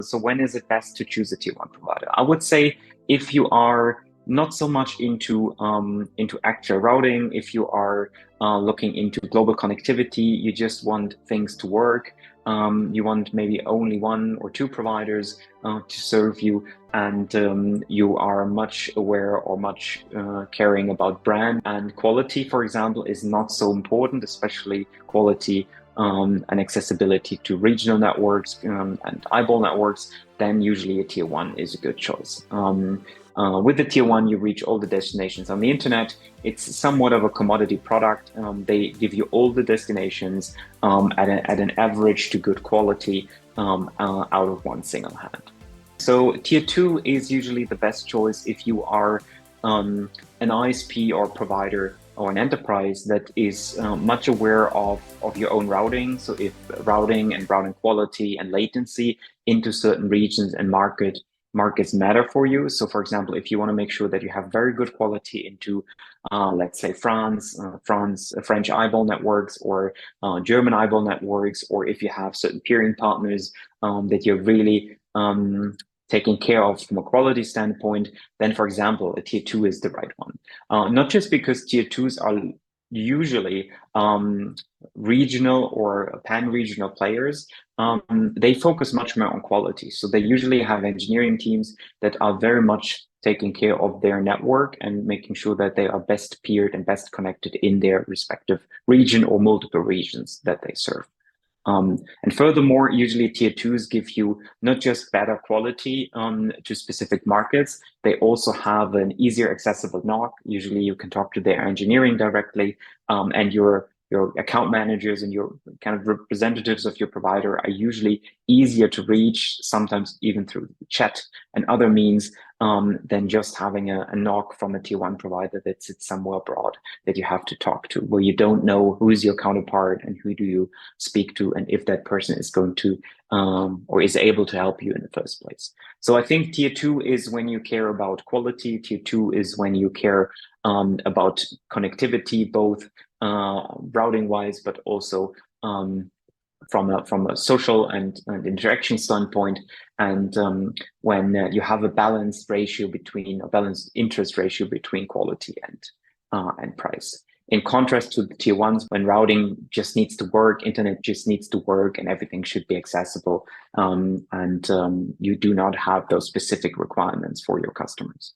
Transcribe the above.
So when is it best to choose a tier one provider? I would say if you are not so much into actual routing, if you are looking into global connectivity, you just want things to work. You want maybe only one or two providers to serve you, and you are much aware or much caring about brand and quality, for example, is not so important, especially quality and accessibility to regional networks and eyeball networks, then usually a tier one is a good choice. With the tier one, you reach all the destinations on the internet. It's somewhat of a commodity product. They give you all the destinations at an average to good quality out of one single hand. So tier two is usually the best choice if you are an ISP or provider or an enterprise that is much aware of your own routing. So if routing and routing quality and latency into certain regions and markets matter for you. So for example, if you want to make sure that you have very good quality into, let's say French eyeball networks or German eyeball networks, or if you have certain peering partners that you're really taken care of from a quality standpoint, then for example, a tier two is the right one. Not just because tier twos are usually regional or pan-regional players, they focus much more on quality. So they usually have engineering teams that are very much taking care of their network and making sure that they are best peered and best connected in their respective region or multiple regions that they serve. And furthermore, usually tier twos give you not just better quality to specific markets, they also have an easier accessible NOC. Usually you can talk to their engineering directly, and your account managers and your kind of representatives of your provider are usually easier to reach, sometimes even through chat and other means, than just having a NOC from a tier one provider that sits somewhere abroad that you have to talk to, where you don't know who is your counterpart and who do you speak to, and if that person is going to or is able to help you in the first place. So I think tier two is when you care about quality. Tier two is when you care about connectivity, both routing wise, but also from a social and interaction standpoint. And when you have a balanced interest ratio between quality and price. In contrast to the tier ones, when routing just needs to work, internet just needs to work, and everything should be accessible, and you do not have those specific requirements for your customers.